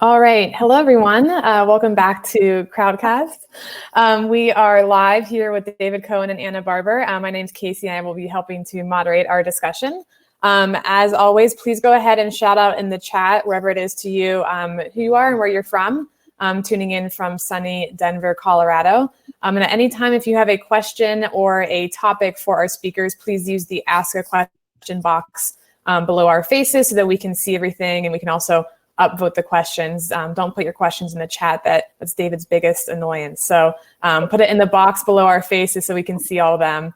All right. Hello, everyone. Welcome back to Crowdcast. We are live here with David Cohen and Anna Barber. My name's Casey, and I will be helping to moderate our discussion. As always, please go ahead and shout out in the chat, wherever it is to you, who you are and where you're from. Tuning in from sunny Denver, Colorado. And at any time, if you have a question or a topic for our speakers, please use the Ask a Question box below our faces so that we can see everything, and we can also upvote the questions. Don't put your questions in the chat. That's David's biggest annoyance. So put it in the box below our faces so we can see all of them.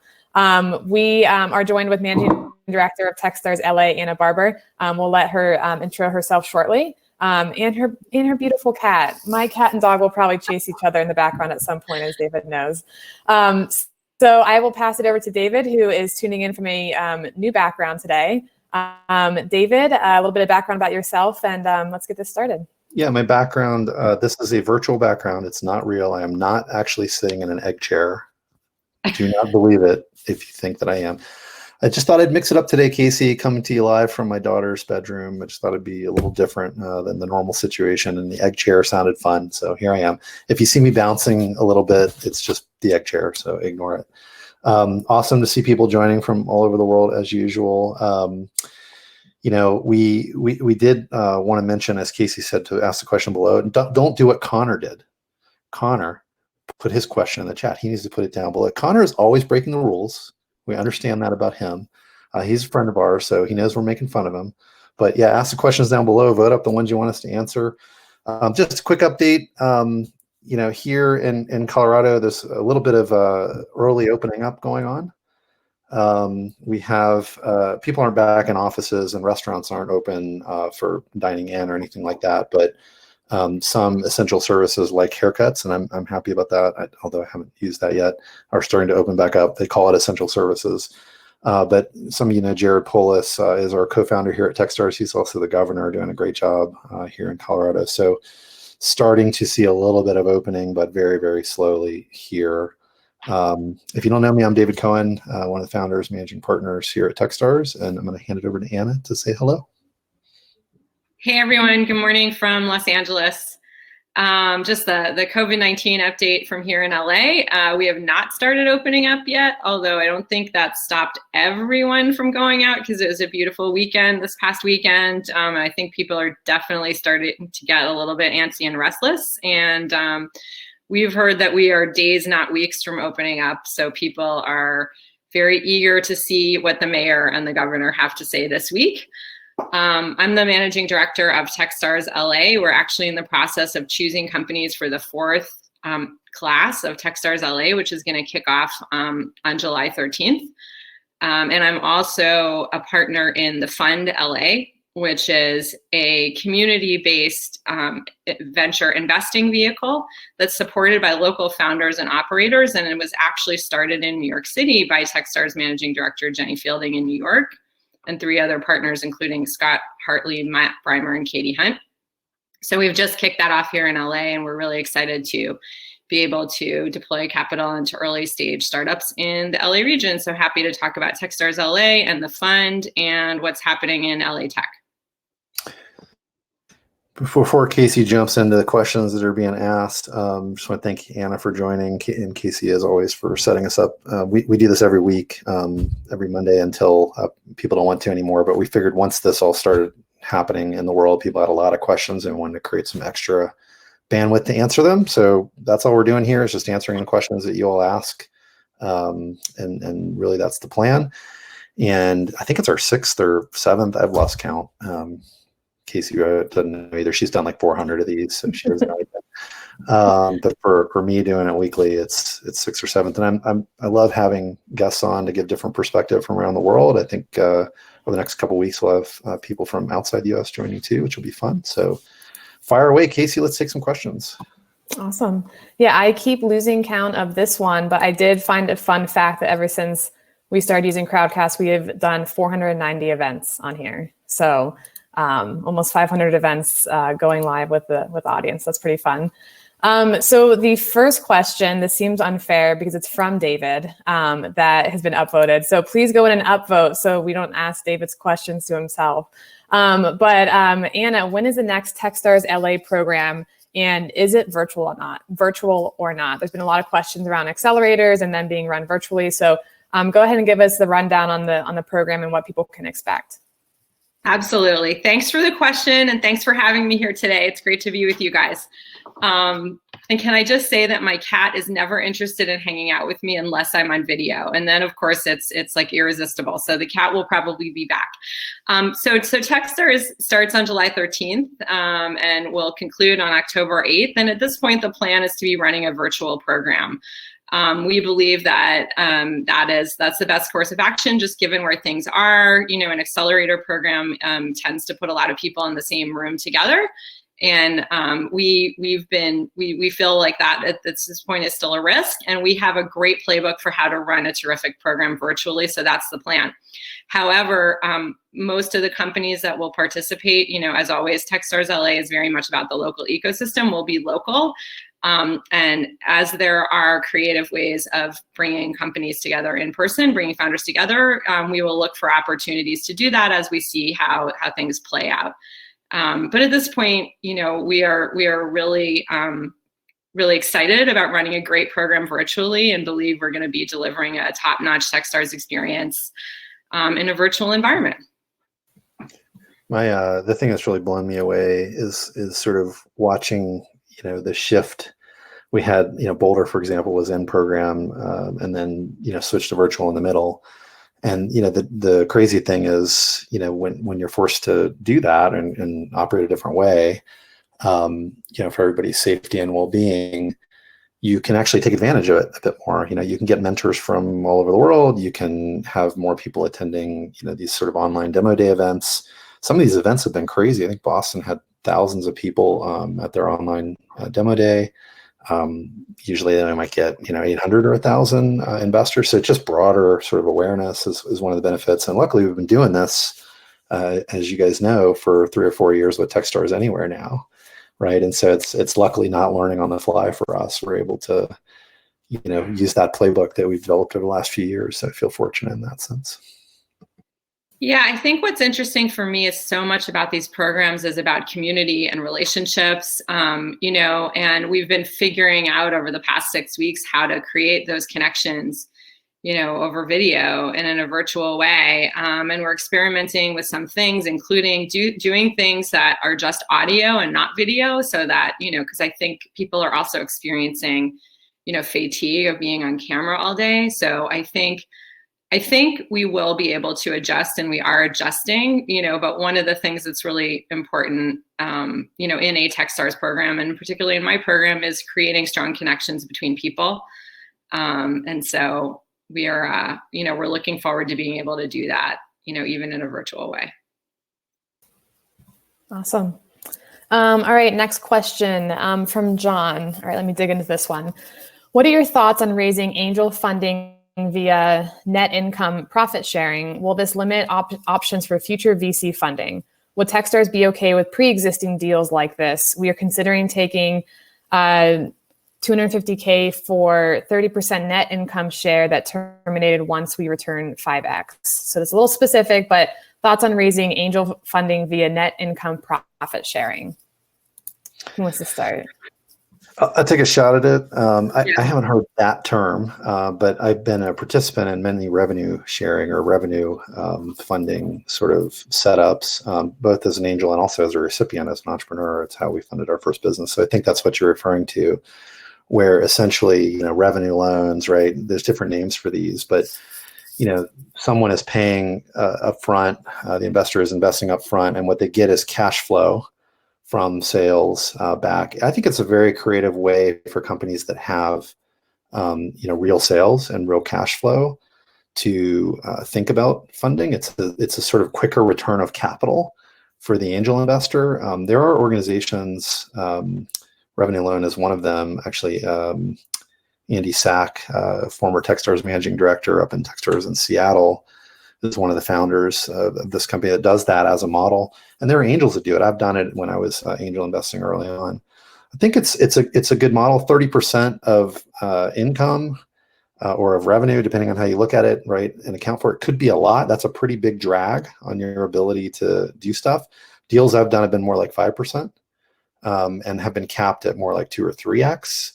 We are joined with Managing Director of Techstars LA, Anna Barber. We'll let her intro herself shortly. And her beautiful cat. My cat and dog will probably chase each other in the background at some point, as David knows. So I will pass it over to David, who is tuning in from a new background today. David, a little bit of background about yourself, and let's get this started. Yeah, my background, this is a virtual background. It's not real. I am not actually sitting in an egg chair. Do not believe it if you think that I am. I just thought I'd mix it up today, Casey, coming to you live from my daughter's bedroom. I just thought it'd be a little different than the normal situation, and the egg chair sounded fun, so here I am. If you see me bouncing a little bit, it's just the egg chair, so ignore it. Awesome to see people joining from all over the world as usual. You know, we did want to mention, as Casey said, to ask the question below. Don't do what Connor did. Connor put his question in the chat. He needs to put it down below. Connor is always breaking the rules. We understand that about him. He's a friend of ours, so he knows we're making fun of him. But yeah, ask the questions down below. Vote up the ones you want us to answer. Just a quick update. You know, here in Colorado, there's a little bit of early opening up going on. We have people aren't back in offices, and restaurants aren't open for dining in or anything like that. But some essential services like haircuts, and I'm happy about that, although I haven't used that yet, are starting to open back up. They call it essential services. But some of you know Jared Polis is our co-founder here at Techstars. He's also the governor, doing a great job here in Colorado. So starting to see a little bit of opening, but very, very slowly here. If you don't know me, I'm David Cohen, one of the founders, managing partners here at Techstars, and I'm going to hand it over to Anna to say hello. Hey everyone, good morning from Los Angeles. Just the COVID-19 update from here in LA. We have not started opening up yet, although I don't think that stopped everyone from going out because it was a beautiful weekend this past weekend. I think people are definitely starting to get a little bit antsy and restless. And we've heard that we are days, not weeks from opening up. So people are very eager to see what the mayor and the governor have to say this week. I'm the managing director of Techstars LA. We're actually in the process of choosing companies for the fourth class of Techstars LA, which is going to kick off on July 13th. And I'm also a partner in the Fund LA, which is a community-based venture investing vehicle that's supported by local founders and operators. And it was actually started in New York City by Techstars managing director Jenny Fielding in New York, and 3 other partners, including Scott Hartley, Matt Breimer, and Katie Hunt. So we've just kicked that off here in LA, and we're really excited to be able to deploy capital into early stage startups in the LA region. So happy to talk about Techstars LA and the fund and what's happening in LA Tech. Before Casey jumps into the questions that are being asked, just want to thank Anna for joining, and Casey, as always, for setting us up. We do this every week, every Monday until people don't want to anymore. But we figured once this all started happening in the world, people had a lot of questions and wanted to create some extra bandwidth to answer them. So that's all we're doing here, is just answering the questions that you all ask. And really that's the plan. And I think it's our 6th or 7th. I've lost count. Casey doesn't know either. She's done like 400 of these, so she doesn't know anything. But for me doing it weekly, it's 6th or 7th, and I love having guests on to give different perspective from around the world. I think over the next couple of weeks we'll have people from outside the U.S. joining too, which will be fun. So fire away, Casey. Let's take some questions. Awesome. Yeah, I keep losing count of this one, but I did find a fun fact that ever since we started using Crowdcast, we have done 490 events on here. So almost 500 events going live with the audience. That's pretty fun. So the first question, this seems unfair because it's from David that has been upvoted. So please go in and upvote so we don't ask David's questions to himself. Anna, when is the next Techstars LA program? And is it virtual or not? There's been a lot of questions around accelerators and then being run virtually. So go ahead and give us the rundown on the program and what people can expect. Absolutely. Thanks for the question, and thanks for having me here today. It's great to be with you guys. And can I just say that my cat is never interested in hanging out with me unless I'm on video. And then of course it's like irresistible. So the cat will probably be back. So Techstars starts on July 13th and will conclude on October 8th. And at this point, the plan is to be running a virtual program. We believe that that's the best course of action, just given where things are. You know, an accelerator program tends to put a lot of people in the same room together. And we feel like that at this point is still a risk. And we have a great playbook for how to run a terrific program virtually. So that's the plan. However, most of the companies that will participate, you know, as always, Techstars LA is very much about the local ecosystem, will be local. And as there are creative ways of bringing companies together in person, bringing founders together, we will look for opportunities to do that as we see how things play out. But at this point, you know, we are really excited about running a great program virtually and believe we're going to be delivering a top-notch Techstars experience in a virtual environment. The thing that's really blown me away is sort of watching, you know, the shift. We had, you know, Boulder, for example, was in program and then, you know, switched to virtual in the middle. And, you know, the crazy thing is, you know, when you're forced to do that and operate a different way, you know, for everybody's safety and well-being, you can actually take advantage of it a bit more. You know, you can get mentors from all over the world. You can have more people attending, you know, these sort of online demo day events. Some of these events have been crazy. I think Boston had thousands of people at their online demo day. Usually they might get, you know, 800 or 1,000 investors. So it's just broader sort of awareness is one of the benefits. And luckily we've been doing this, as you guys know, for 3 or 4 years with Techstars Anywhere now, right? And so it's luckily not learning on the fly for us. We're able to, you know, use that playbook that we've developed over the last few years. So I feel fortunate in that sense. Yeah, I think what's interesting for me is so much about these programs is about community and relationships, you know, and we've been figuring out over the past 6 weeks how to create those connections, you know, over video and in a virtual way. And we're experimenting with some things, including doing things that are just audio and not video, so that, you know, because I think people are also experiencing, you know, fatigue of being on camera all day. So I think we will be able to adjust, and we are adjusting, you know, but one of the things that's really important, you know, in a Techstars program, and particularly in my program, is creating strong connections between people. And so we are, you know, we're looking forward to being able to do that, you know, even in a virtual way. Awesome. All right, next question from John. All right, let me dig into this one. What are your thoughts on raising angel funding via net income profit sharing? Will this limit options for future VC funding? Would Techstars be okay with pre-existing deals like this? We are considering taking $250K for 30% net income share that terminated once we return 5X. So it's a little specific, but thoughts on raising angel funding via net income profit sharing? Who wants to start? I'll take a shot at it. I haven't heard that term, but I've been a participant in many revenue sharing or revenue funding sort of setups, both as an angel and also as a recipient, as an entrepreneur. It's how we funded our first business. So I think that's what you're referring to, where essentially, you know, revenue loans, right? There's different names for these, but, you know, someone is paying upfront, the investor is investing upfront, and what they get is cash flow from sales back. I think it's a very creative way for companies that have, you know, real sales and real cash flow to think about funding. It's a sort of quicker return of capital for the angel investor. There are organizations, Revenue Loan is one of them. Actually, Andy Sack, former Techstars managing director up in Techstars in Seattle, is one of the founders of this company that does that as a model. And there are angels that do it. I've done it when I was angel investing early on. I think it's a good model. 30% of income or of revenue, depending on how you look at it, right? And account for it could be a lot. That's a pretty big drag on your ability to do stuff. Deals I've done have been more like 5%, and have been capped at more like 2 or 3x,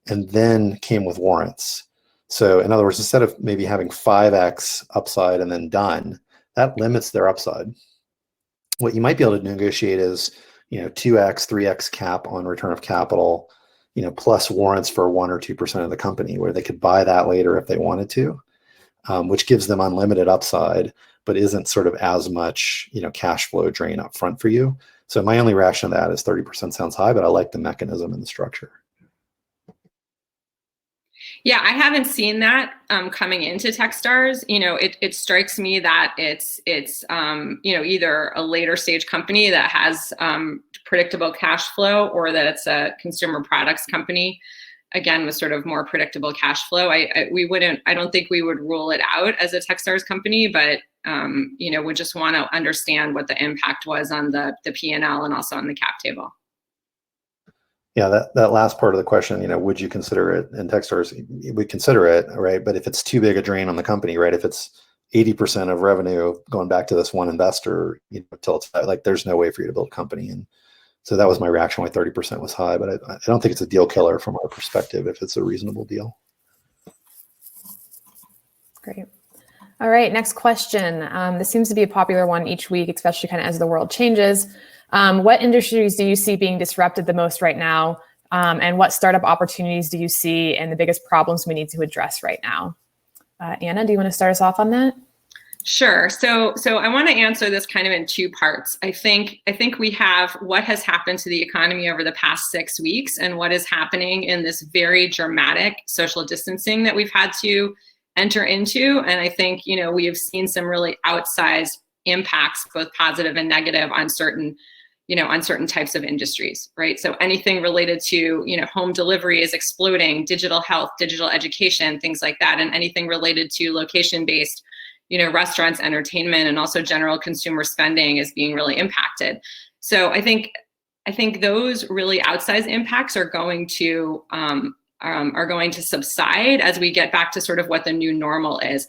and then came with warrants. So in other words, instead of maybe having 5x upside and then done, that limits their upside. What you might be able to negotiate is, 2x, 3x cap on return of capital, plus warrants for 1 or 2% of the company, where they could buy that later if they wanted to, which gives them unlimited upside, but isn't sort of as much, cash flow drain up front for you. So my only reaction to that is 30% sounds high, but I like the mechanism and the structure. Yeah, I haven't seen that coming into Techstars. It strikes me that it's either a later stage company that has predictable cash flow, or that it's a consumer products company, again, with sort of more predictable cash flow. I don't think we would rule it out as a Techstars company, but we just want to understand what the impact was on the P&L and also on the cap table. Yeah, that last part of the question, would you consider it in Techstars? We consider it, right? But if it's too big a drain on the company, right? If it's 80% of revenue going back to this one investor, till it's like, there's no way for you to build a company. And so that was my reaction why 30% was high, but I don't think it's a deal killer from our perspective if it's a reasonable deal. Great. All right, next question. This seems to be a popular one each week, especially kind of as the world changes. What industries do you see being disrupted the most right now? And what startup opportunities do you see and the biggest problems we need to address right now? Anna, do you want to start us off on that? Sure. So I want to answer this kind of in 2 parts. I think we have what has happened to the economy over the past 6 weeks and what is happening in this very dramatic social distancing that we've had to enter into. And I think, we have seen some really outsized impacts, both positive and negative, on certain types of industries, right? So anything related to, home delivery is exploding, digital health, digital education, things like that. And anything related to location-based, restaurants, entertainment, and also general consumer spending is being really impacted. So I think those really outsized impacts are going to subside as we get back to sort of what the new normal is.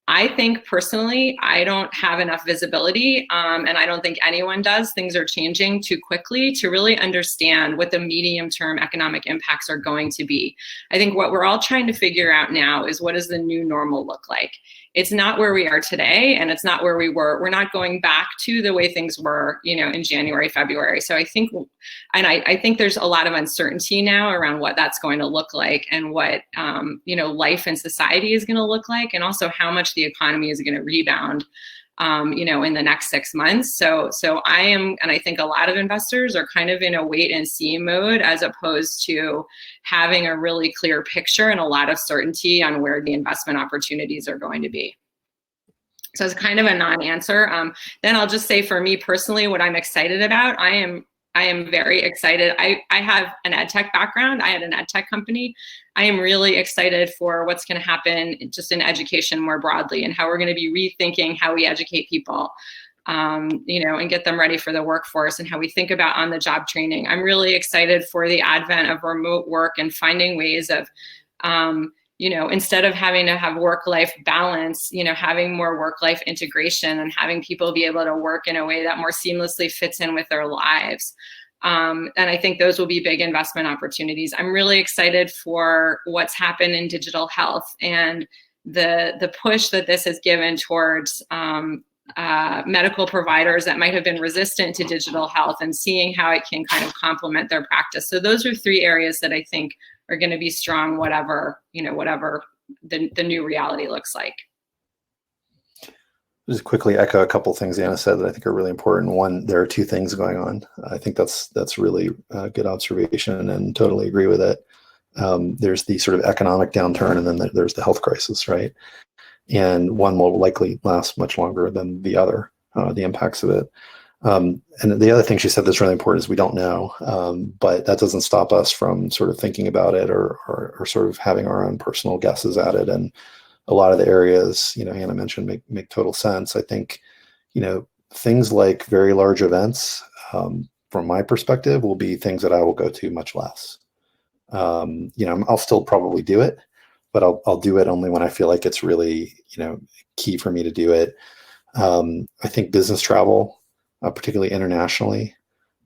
I think personally, I don't have enough visibility, and I don't think anyone does. Things are changing too quickly to really understand what the medium-term economic impacts are going to be. I think what we're all trying to figure out now is, what does the new normal look like? It's not where we are today, and it's not where we were. We're not going back to the way things were, in January, February. So I think there's a lot of uncertainty now around what that's going to look like, and what, life and society is going to look like, and also how much the economy is going to rebound, in the next 6 months. So I am, and I think a lot of investors are kind of in a wait and see mode, as opposed to having a really clear picture and a lot of certainty on where the investment opportunities are going to be. So it's kind of a non-answer. Then I'll just say, for me personally, what I'm excited about, I am very excited. I have an ed tech background. I had an ed tech company. I am really excited for what's going to happen just in education more broadly, and how we're going to be rethinking how we educate people, and get them ready for the workforce, and how we think about on-the-job training. I'm really excited for the advent of remote work and finding ways of, instead of having to have work-life balance, having more work-life integration, and having people be able to work in a way that more seamlessly fits in with their lives. And I think those will be big investment opportunities. I'm really excited for what's happened in digital health, and the push that this has given towards medical providers that might have been resistant to digital health, and seeing how it can kind of complement their practice. So those are 3 areas that I think are going to be strong, whatever the new reality looks like. Just quickly echo a couple of things Anna said that I think are really important. One, there are 2 things going on. I think that's really a good observation, and totally agree with it. There's the sort of economic downturn, and then there's the health crisis, right? And one will likely last much longer than the other, the impacts of it. And the other thing she said that's really important is we don't know, but that doesn't stop us from sort of thinking about it, or sort of having our own personal guesses at it. And a lot of the areas, Anna mentioned make total sense. I think, things like very large events, from my perspective, will be things that I will go to much less. I'll still probably do it, but I'll do it only when I feel like it's really, key for me to do it. I think business travel, particularly internationally,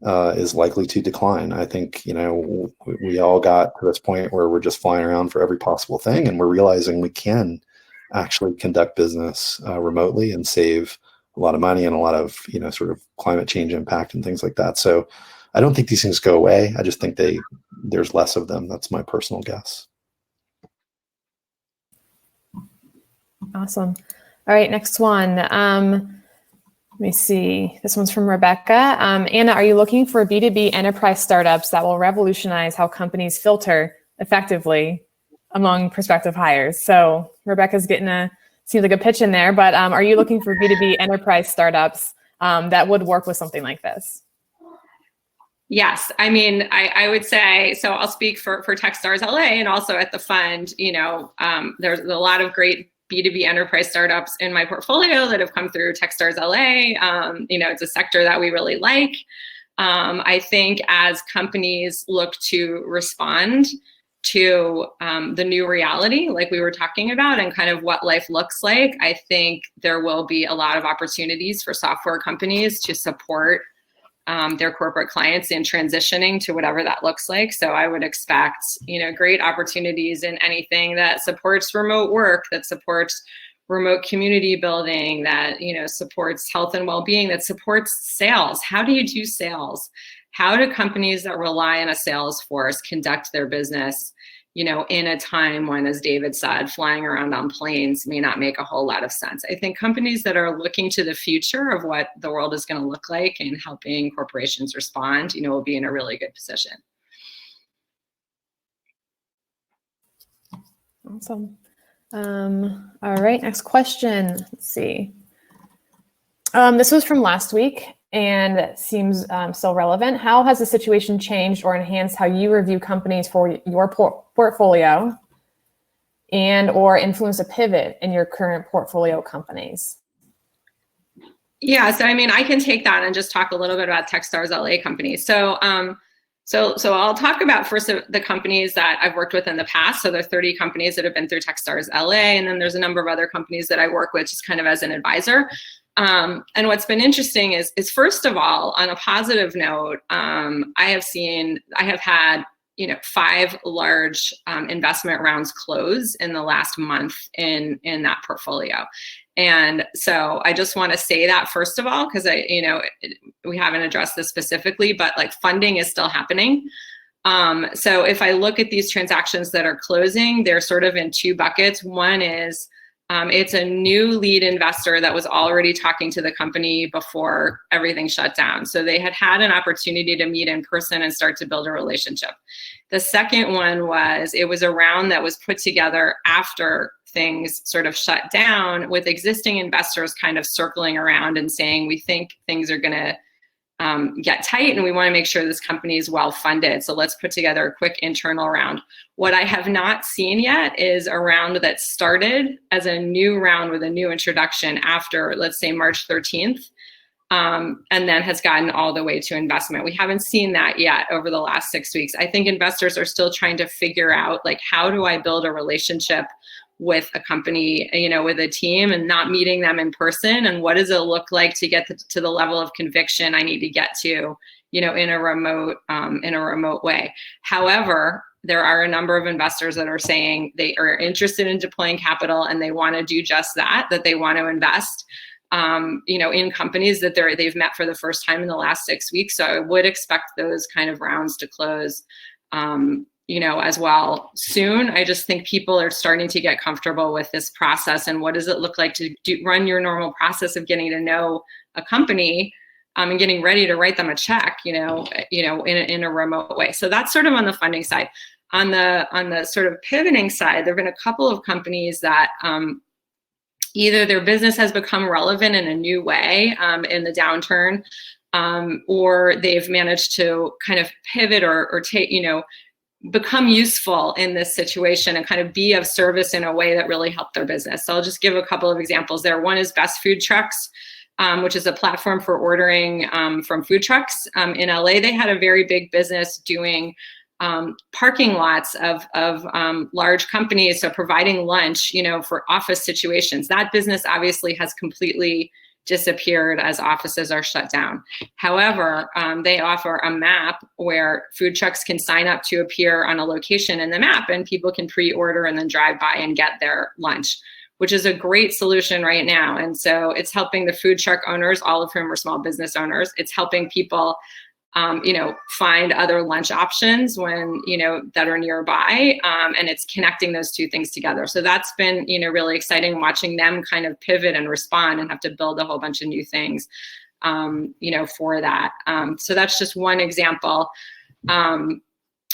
is likely to decline. I think, we all got to this point where we're just flying around for every possible thing, and we're realizing we can actually conduct business remotely and save a lot of money and a lot of, sort of climate change impact and things like that. So I don't think these things go away. I just think there's less of them. That's my personal guess. Awesome. All right, next one. Let me see. This one's from Rebecca. Anna, are you looking for B2B enterprise startups that will revolutionize how companies filter effectively among prospective hires? So Rebecca's seems like a pitch in there, but are you looking for B2B enterprise startups that would work with something like this? Yes, I mean, I would say, so I'll speak for Techstars LA and also at the fund, there's a lot of great B2B enterprise startups in my portfolio that have come through Techstars LA. It's a sector that we really like. I think as companies look to respond to the new reality, like we were talking about, and kind of what life looks like, I think there will be a lot of opportunities for software companies to support their corporate clients in transitioning to whatever that looks like. So I would expect, great opportunities in anything that supports remote work, that supports remote community building, that, supports health and well-being, that supports sales. How do you do sales? How do companies that rely on a sales force conduct their business, in a time when, as David said, flying around on planes may not make a whole lot of sense. I think companies that are looking to the future of what the world is going to look like and helping corporations respond, will be in a really good position. Awesome. All right, next question. Let's see. This was from last week and seems still relevant. How has the situation changed or enhanced how you review companies for your portfolio and or influence a pivot in your current portfolio companies? Yeah, so I mean, I can take that and just talk a little bit about Techstars LA companies. So I'll talk about first the companies that I've worked with in the past. So there are 30 companies that have been through Techstars LA, and then there's a number of other companies that I work with just kind of as an advisor. And what's been interesting is first of all, on a positive note, I have had 5 large investment rounds close in the last month in that portfolio. And so I just want to say that first of all, because we haven't addressed this specifically, but like funding is still happening. So if I look at these transactions that are closing, they're sort of in 2 buckets. One is it's a new lead investor that was already talking to the company before everything shut down. So they had an opportunity to meet in person and start to build a relationship. The second one was, it was a round that was put together after things sort of shut down, with existing investors kind of circling around and saying, we think things are going to get tight and we want to make sure this company is well funded. So let's put together a quick internal round. What I have not seen yet is a round that started as a new round with a new introduction after, let's say, March 13th, and then has gotten all the way to investment. We haven't seen that yet over the last 6 weeks. I think investors are still trying to figure out, like, how do I build a relationship with a company, with a team, and not meeting them in person, and what does it look like to get to the level of conviction I need to get to, in a remote way. However, there are a number of investors that are saying they are interested in deploying capital and they want to do just that they want to invest, in companies that they've met for the first time in the last 6 weeks. So I would expect those kind of rounds to close, as well soon. I just think people are starting to get comfortable with this process and what does it look like to run your normal process of getting to know a company, and getting ready to write them a check, in a remote way. So that's sort of on the funding side. On the sort of pivoting side, there've been a couple of companies that either their business has become relevant in a new way in the downturn, or they've managed to kind of pivot or take, become useful in this situation and kind of be of service in a way that really helped their business. So I'll just give a couple of examples there. One is Best Food Trucks, which is a platform for ordering from food trucks. In LA, they had a very big business doing parking lots of large companies, so providing lunch, for office situations. That business obviously has completely disappeared as offices are shut down. However, they offer a map where food trucks can sign up to appear on a location in the map, and people can pre-order and then drive by and get their lunch, which is a great solution right now. And so it's helping the food truck owners, all of whom are small business owners. It's helping people find other lunch options when, that are nearby. And it's connecting those two things together. So that's been, really exciting, watching them kind of pivot and respond and have to build a whole bunch of new things, for that. So that's just one example.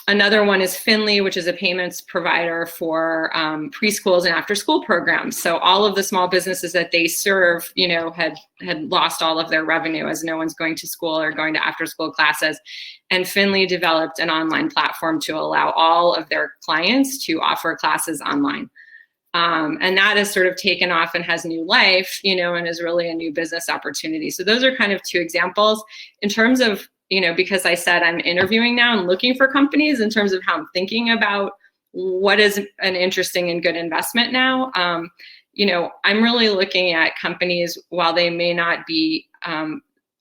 Another one is Finley, which is a payments provider for preschools and after-school programs. So all of the small businesses that they serve, had lost all of their revenue as no one's going to school or going to after-school classes. And Finley developed an online platform to allow all of their clients to offer classes online. And that has sort of taken off and has new life, and is really a new business opportunity. So those are kind of two examples. In terms of because I said I'm interviewing now and looking for companies, in terms of how I'm thinking about what is an interesting and good investment now, I'm really looking at companies while they may not be,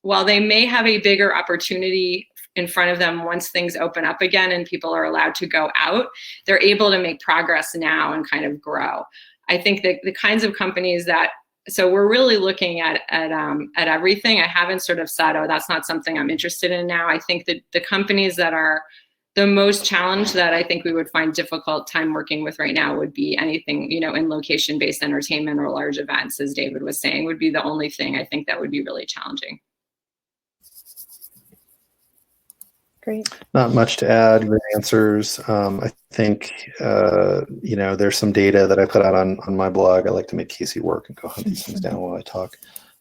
while they may have a bigger opportunity in front of them once things open up again and people are allowed to go out, they're able to make progress now and kind of grow. I think that the kinds of companies so we're really looking at everything. I haven't sort of said, oh, that's not something I'm interested in now. I think that the companies that are the most challenged, that I think we would find difficult time working with right now, would be anything, in location-based entertainment or large events, as David was saying, would be the only thing I think that would be really challenging. Great. Not much to add. Great answers. I think, there's some data that I put out on my blog. I like to make Casey work and go hunt these things down while I talk,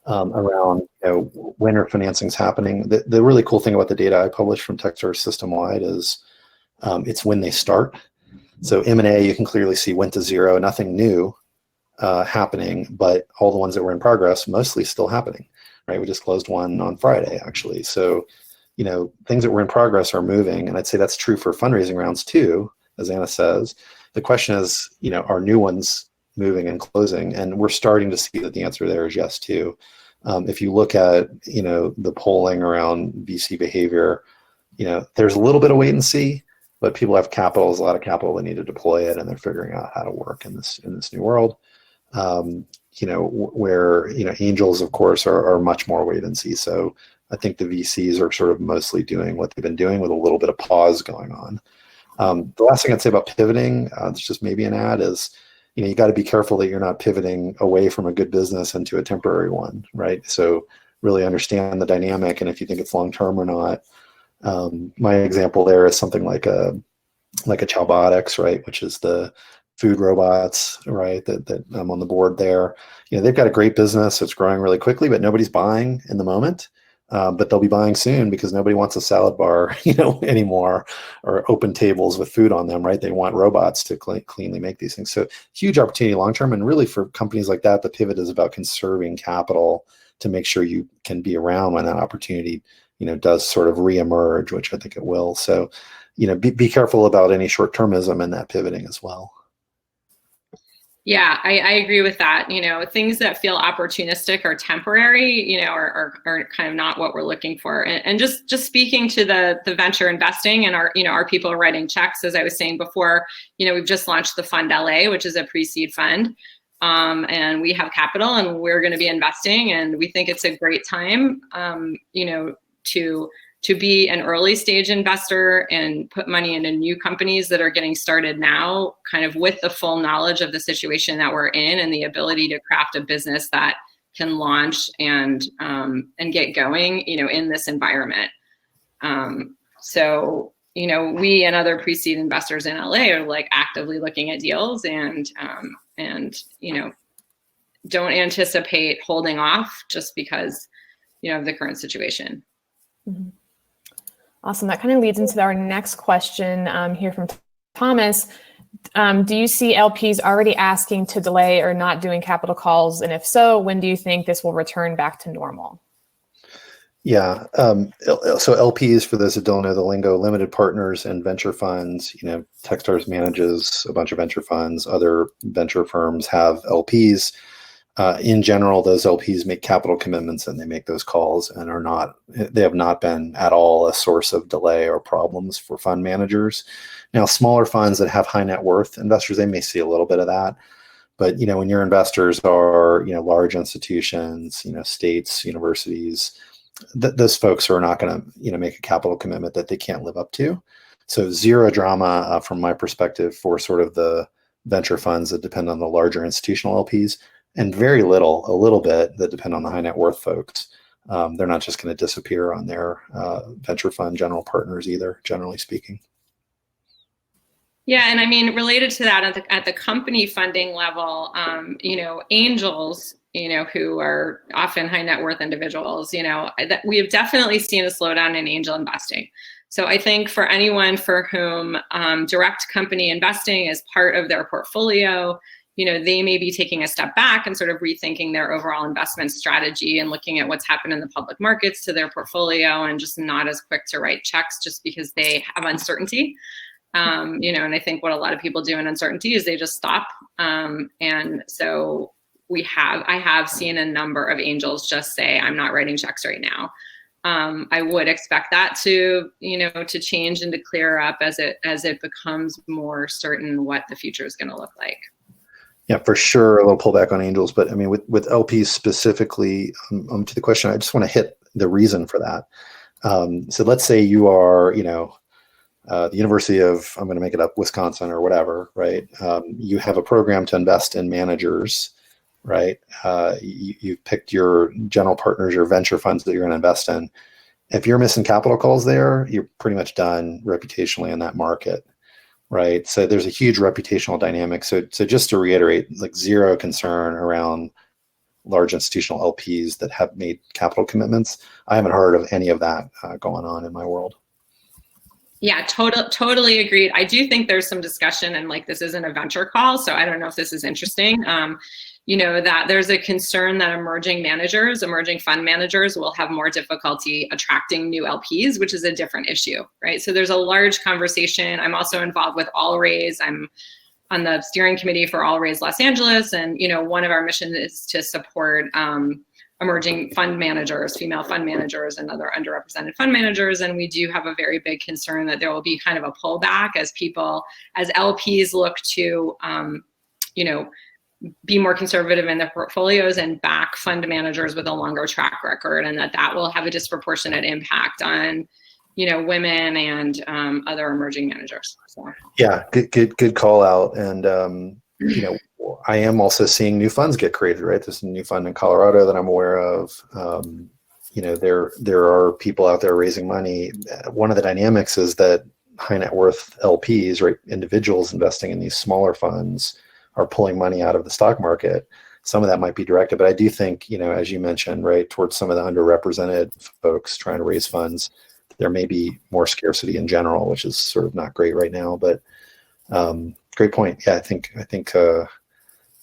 around, when are financings happening. The really cool thing about the data I published from Techstars system-wide is it's when they start. So M&A, you can clearly see went to zero, nothing new happening, but all the ones that were in progress, mostly still happening, right? We just closed one on Friday, actually. So things that were in progress are moving. And I'd say that's true for fundraising rounds too, as Anna says. The question is, are new ones moving and closing? And we're starting to see that the answer there is yes too. If you look at, the polling around VC behavior, there's a little bit of wait and see, but people have capital, there's a lot of capital they need to deploy it, and they're figuring out how to work in this new world. Where, angels, of course, are much more wait and see. So I think the VCs are sort of mostly doing what they've been doing with a little bit of pause going on. The last thing I'd say about pivoting, it's just maybe an ad, is, you got to be careful that you're not pivoting away from a good business into a temporary one, right? So really understand the dynamic and if you think it's long-term or not. My example there is something like a Chowbotics, right? Which is the food robots, right? That I'm on the board there. They've got a great business. It's growing really quickly, but nobody's buying in the moment. But they'll be buying soon because nobody wants a salad bar, anymore, or open tables with food on them, right? They want robots to cleanly make these things. So huge opportunity long-term. And really for companies like that, the pivot is about conserving capital to make sure you can be around when that opportunity, does sort of reemerge, which I think it will. So, be careful about any short-termism in that pivoting as well. Yeah, I agree with that. Things that feel opportunistic or temporary, are kind of not what we're looking for. And just speaking to the venture investing and our people are writing checks, as I was saying before, we've just launched the Fund LA, which is a pre-seed fund. And we have capital and we're going to be investing, and we think it's a great time, to be an early stage investor and put money into new companies that are getting started now, kind of with the full knowledge of the situation that we're in and the ability to craft a business that can launch and get going, in this environment. So, we and other pre-seed investors in LA are like actively looking at deals and don't anticipate holding off just because, of the current situation. Mm-hmm. Awesome. That kind of leads into our next question here from Thomas. Do you see LPs already asking to delay or not doing capital calls? And if so, when do you think this will return back to normal? Yeah. So LPs, for those that don't know the lingo, limited partners and venture funds. Techstars manages a bunch of venture funds. Other venture firms have LPs. In general, those LPs make capital commitments and they make those calls and they have not been at all a source of delay or problems for fund managers. Now, smaller funds that have high net worth investors, they may see a little bit of that. But, when your investors are, large institutions, states, universities, those folks are not going to, make a capital commitment that they can't live up to. So zero drama from my perspective for sort of the venture funds that depend on the larger institutional LPs, and a little bit that depend on the high net worth folks. They're not just going to disappear on their venture fund general partners either, generally speaking. Yeah, and I mean, related to that, at the company funding level, angels, who are often high net worth individuals, that we have definitely seen a slowdown in angel investing. So I think for anyone for whom direct company investing is part of their portfolio, they may be taking a step back and sort of rethinking their overall investment strategy and looking at what's happened in the public markets to their portfolio, and just not as quick to write checks just because they have uncertainty. And I think what a lot of people do in uncertainty is they just stop. And so I have seen a number of angels just say, I'm not writing checks right now. I would expect that to change and to clear up as it becomes more certain what the future is going to look like. Yeah, for sure. A little pullback on angels, but I mean, with LPs specifically, to the question, I just want to hit the reason for that. So let's say you are, the University of, I'm going to make it up, Wisconsin or whatever, right? You have a program to invest in managers, right? You've picked your general partners, your venture funds that you're going to invest in. If you're missing capital calls there, you're pretty much done reputationally in that market, right? So there's a huge reputational dynamic. So just to reiterate, like zero concern around large institutional LPs that have made capital commitments. I haven't heard of any of that going on in my world. Yeah, totally agreed. I do think there's some discussion, and like, this isn't a venture call, so I don't know if this is interesting. That there's a concern that emerging fund managers will have more difficulty attracting new LPs, which is a different issue, right? So there's a large conversation. I'm also involved with All Raise. I'm on the steering committee for All Raise Los Angeles, and one of our missions is to support emerging fund managers, female fund managers, and other underrepresented fund managers. And we do have a very big concern that there will be kind of a pullback as LPs look to, be more conservative in their portfolios and back fund managers with a longer track record, and that will have a disproportionate impact on, women and other emerging managers. So. Yeah, good call out. And, I am also seeing new funds get created, right? There's a new fund in Colorado that I'm aware of. There are people out there raising money. One of the dynamics is that high net worth LPs, right, individuals investing in these smaller funds, are pulling money out of the stock market. Some of that might be directed, but I do think, as you mentioned, right, towards some of the underrepresented folks trying to raise funds, there may be more scarcity in general, which is sort of not great right now. But great point. Yeah, I think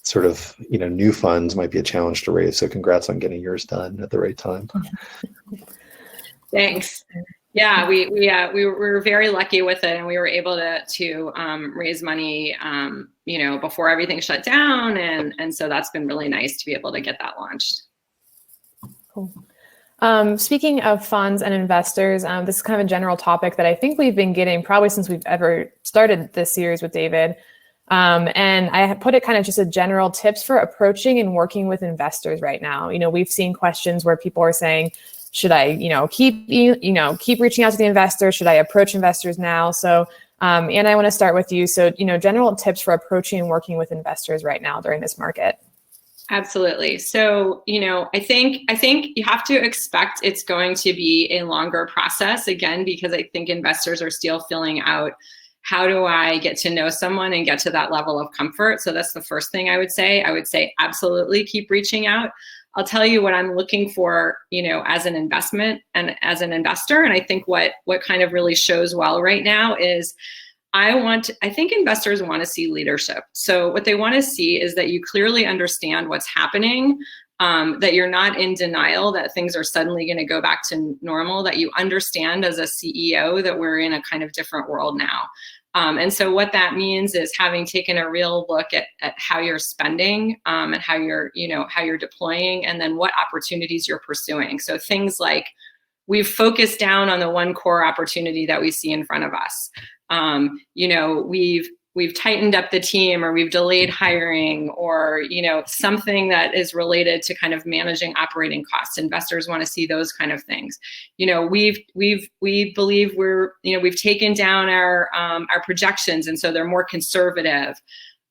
sort of, new funds might be a challenge to raise. So congrats on getting yours done at the right time. Thanks. Yeah, we were very lucky with it, and we were able to raise money, before everything shut down, and so that's been really nice to be able to get that launched. Cool. Speaking of funds and investors, this is kind of a general topic that I think we've been getting probably since we've ever started this series with David. And I put it kind of just a general tips for approaching and working with investors right now. We've seen questions where people are saying, should I, keep reaching out to the investors? Should I approach investors now? So, Anna, I want to start with you. So, general tips for approaching and working with investors right now during this market. Absolutely. So, I think you have to expect it's going to be a longer process, again, because I think investors are still filling out, how do I get to know someone and get to that level of comfort? So that's the first thing I would say. I would say absolutely keep reaching out. I'll tell you what I'm looking for, as an investment and as an investor. And I think what kind of really shows well right now is I think investors want to see leadership. So what they want to see is that you clearly understand what's happening, that you're not in denial that things are suddenly going to go back to normal, that you understand as a CEO that we're in a kind of different world now. And so what that means is having taken a real look at how you're spending, and how you're deploying, and then what opportunities you're pursuing. So things like, we've focused down on the one core opportunity that we see in front of us. We've tightened up the team, or we've delayed hiring, or something that is related to kind of managing operating costs. Investors want to see those kind of things. We believe we've taken down our projections, and so they're more conservative.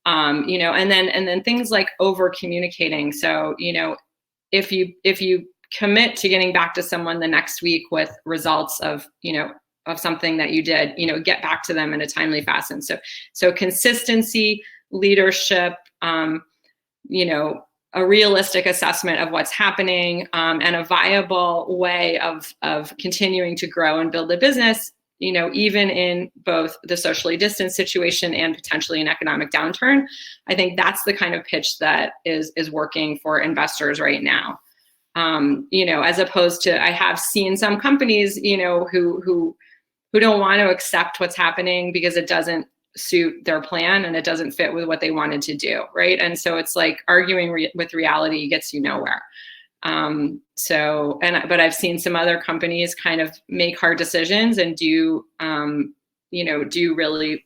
And then things like over communicating. So if you commit to getting back to someone the next week with results of something that you did, get back to them in a timely fashion. So consistency, leadership, a realistic assessment of what's happening, and a viable way of continuing to grow and build a business, even in both the socially distanced situation and potentially an economic downturn. I think that's the kind of pitch that is working for investors right now. As opposed to, I have seen some companies, who don't want to accept what's happening because it doesn't suit their plan and it doesn't fit with what they wanted to do, right? And so it's like arguing with reality gets you nowhere. But I've seen some other companies kind of make hard decisions and do really,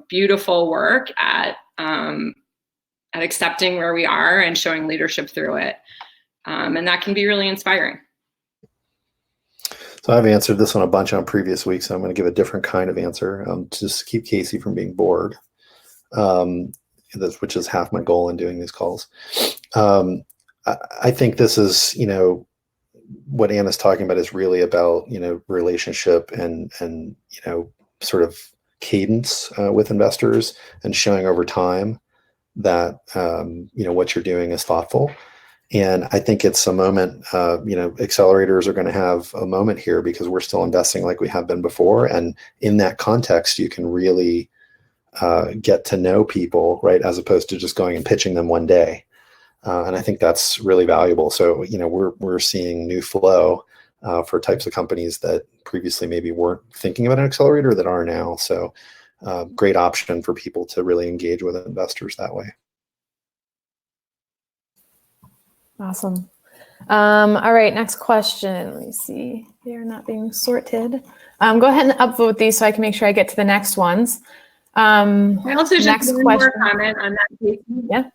beautiful work at accepting where we are and showing leadership through it. And that can be really inspiring. So I've answered this one a bunch on previous weeks, so I'm going to give a different kind of answer to just keep Casey from being bored, which is half my goal in doing these calls. I think this is, what Anna's talking about is really about, relationship and sort of cadence with investors, and showing over time that, what you're doing is thoughtful. And I think it's a moment, accelerators are going to have a moment here because we're still investing like we have been before. And in that context, you can really get to know people, right? As opposed to just going and pitching them one day. And I think that's really valuable. So, we're seeing new flow for types of companies that previously maybe weren't thinking about an accelerator that are now. So great option for people to really engage with investors that way. Awesome. All right, next question. Let me see. They are not being sorted. Go ahead and upvote these so I can make sure I get to the next ones. I also just one more comment on that. Yeah.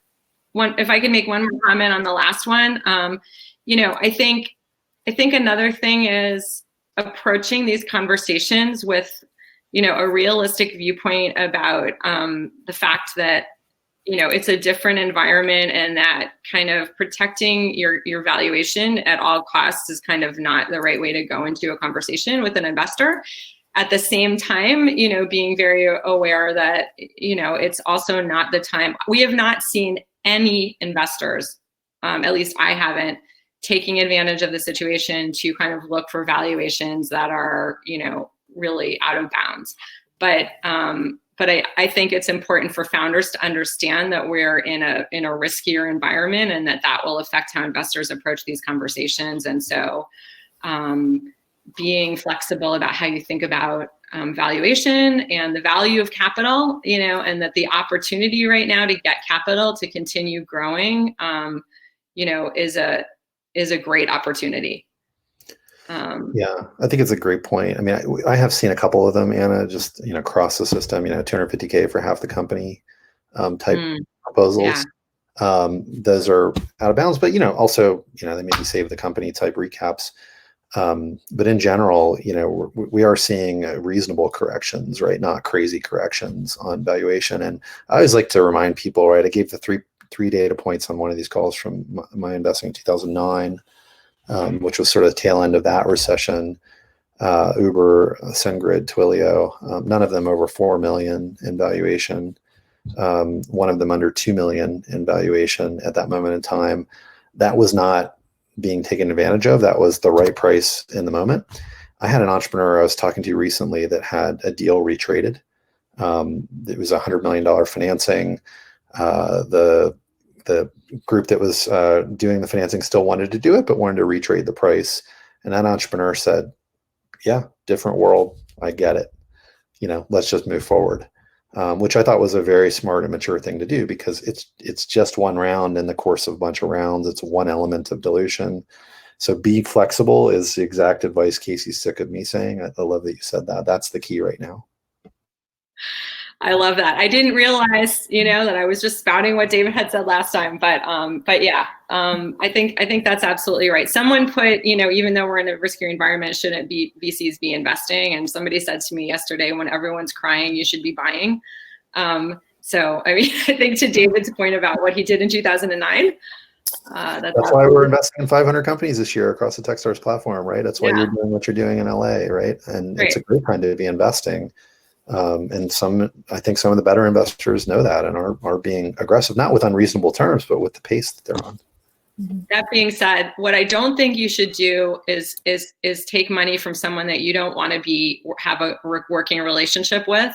If I can make one more comment on the last one. I think another thing is approaching these conversations with, a realistic viewpoint about the fact that it's a different environment, and that kind of protecting your valuation at all costs is kind of not the right way to go into a conversation with an investor. At the same time, being very aware that, it's also not the time. We have not seen any investors, at least I haven't, taking advantage of the situation to kind of look for valuations that are, really out of bounds. But I think it's important for founders to understand that we're in a riskier environment, and that will affect how investors approach these conversations. And so being flexible about how you think about valuation and the value of capital, and that the opportunity right now to get capital to continue growing, is a great opporety. Yeah, I think it's a great point. I mean, I have seen a couple of them, Anna, just, across the system, $250K for half the company type proposals. Yeah. Those are out of bounds, but, also, they maybe save the company type recaps. But in general, we are seeing reasonable corrections, right? Not crazy corrections on valuation. And I always like to remind people, right? I gave the three data points on one of these calls from my investing in 2009. Which was sort of the tail end of that recession. Uber, SendGrid, Twilio, none of them over 4 million in valuation. One of them under 2 million in valuation at that moment in time. That was not being taken advantage of. That was the right price in the moment. I had an entrepreneur I was talking to recently that had a deal retraded. It was $100 million financing. The the group that was doing the financing still wanted to do it, but wanted to retrade the price. And that entrepreneur said, yeah, different world. I get it. Let's just move forward. Which I thought was a very smart and mature thing to do, because it's just one round in the course of a bunch of rounds. It's one element of dilution. So be flexible is the exact advice Casey's sick of me saying. I love that you said that. That's the key right now. I love that. I didn't realize, that I was just spouting what David had said last time, but yeah, I think that's absolutely right. Someone put, even though we're in a riskier environment, shouldn't VCs be investing? And somebody said to me yesterday, when everyone's crying, you should be buying. So, I think to David's point about what he did in 2009, that's why we're investing in 500 companies this year across the Techstars platform, right? That's why you're doing what you're doing in LA, right? And It's a great time to be investing. And I think some of the better investors know that and are being aggressive, not with unreasonable terms, but with the pace that they're on. That being said, what I don't think you should do is take money from someone that you don't want to have a working relationship with.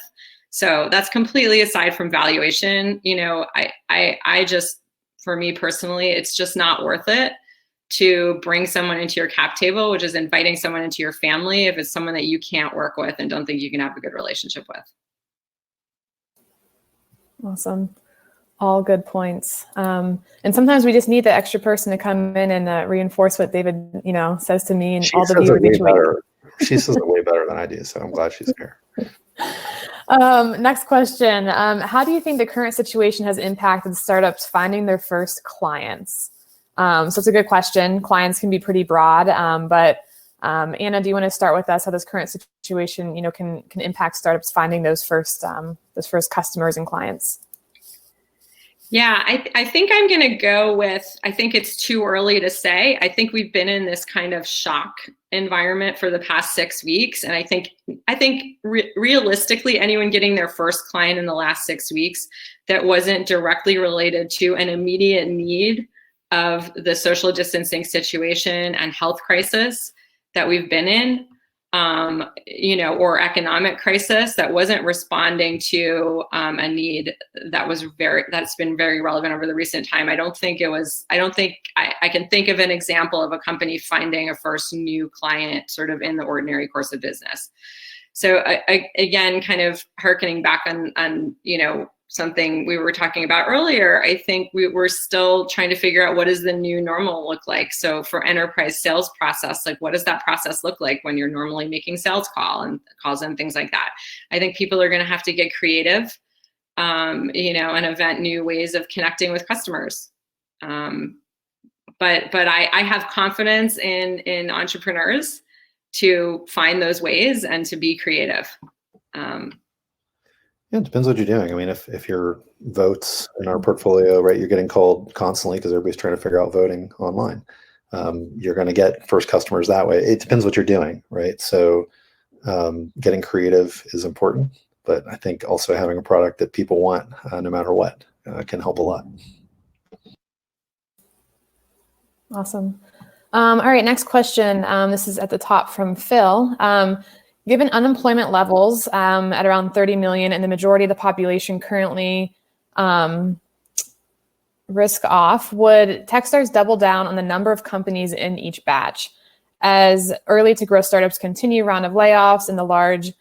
So that's completely aside from valuation. I just, for me personally, it's just not worth it to bring someone into your cap table, which is inviting someone into your family, if it's someone that you can't work with and don't think you can have a good relationship with. Awesome. All good points. And sometimes we just need the extra person to come in and reinforce what David, says to me and all the viewers each week. She says it way better than I do, so I'm glad she's here. Next question. How do you think the current situation has impacted startups finding their first clients? So it's a good question. Clients can be pretty broad, but Anna, do you want to start with us how this current situation, can impact startups finding those first customers and clients? Yeah, I think I'm going to go with, I think it's too early to say. I think we've been in this kind of shock environment for the past 6 weeks. And I think realistically, anyone getting their first client in the last 6 weeks that wasn't directly related to an immediate need of the social distancing situation and health crisis that we've been in, or economic crisis that wasn't responding to a need that's been very relevant over the recent time. I can think of an example of a company finding a first new client sort of in the ordinary course of business. So again, kind of hearkening back on something we were talking about earlier, I think we're still trying to figure out what does the new normal look like. So for enterprise sales process, like what does that process look like when you're normally making sales calls and things like that? I think people are going to have to get creative, and invent new ways of connecting with customers. But I have confidence in entrepreneurs to find those ways and to be creative. Yeah, it depends what you're doing. I mean, if your votes in our portfolio, right, you're getting called constantly because everybody's trying to figure out voting online. You're going to get first customers that way. It depends what you're doing, right? So getting creative is important, but I think also having a product that people want, no matter what, can help a lot. Awesome. All right, next question. This is at the top from Phil. Given unemployment levels at around 30 million and the majority of the population currently risk off, would Techstars double down on the number of companies in each batch? As early to grow startups continue round of layoffs and the large,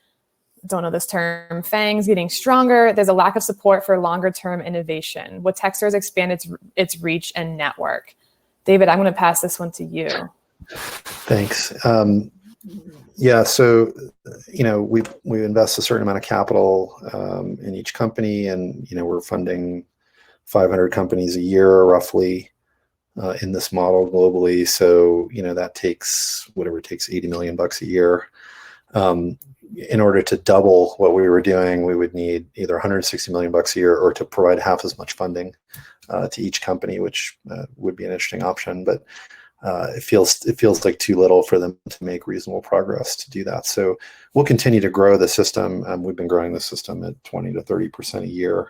don't know this term, FANGs getting stronger, there's a lack of support for longer term innovation. Would Techstars expand its reach and network? David, I'm going to pass this one to you. Thanks. Yeah, so we invest a certain amount of capital in each company, and we're funding 500 companies a year roughly in this model globally. So that takes whatever it takes, $80 million a year. In order to double what we were doing, we would need either $160 million a year or to provide half as much funding to each company, which would be an interesting option, but it feels like too little for them to make reasonable progress to do that. So we'll continue to grow the system. We've been growing the system at 20 to 30% a year,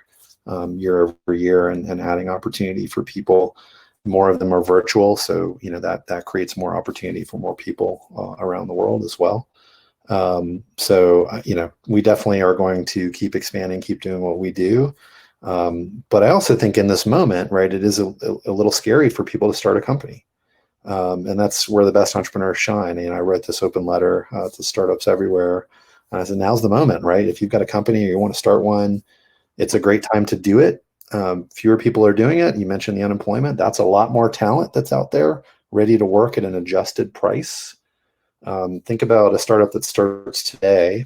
year over year, and adding opportunity for people. More of them are virtual, so that creates more opportunity for more people around the world as well. So we definitely are going to keep expanding, keep doing what we do. But I also think in this moment, right, it is a little scary for people to start a company. And that's where the best entrepreneurs shine. I wrote this open letter to startups everywhere. And I said, now's the moment, right? If you've got a company or you want to start one, it's a great time to do it. Fewer people are doing it. You mentioned the unemployment. That's a lot more talent that's out there ready to work at an adjusted price. Think about a startup that starts today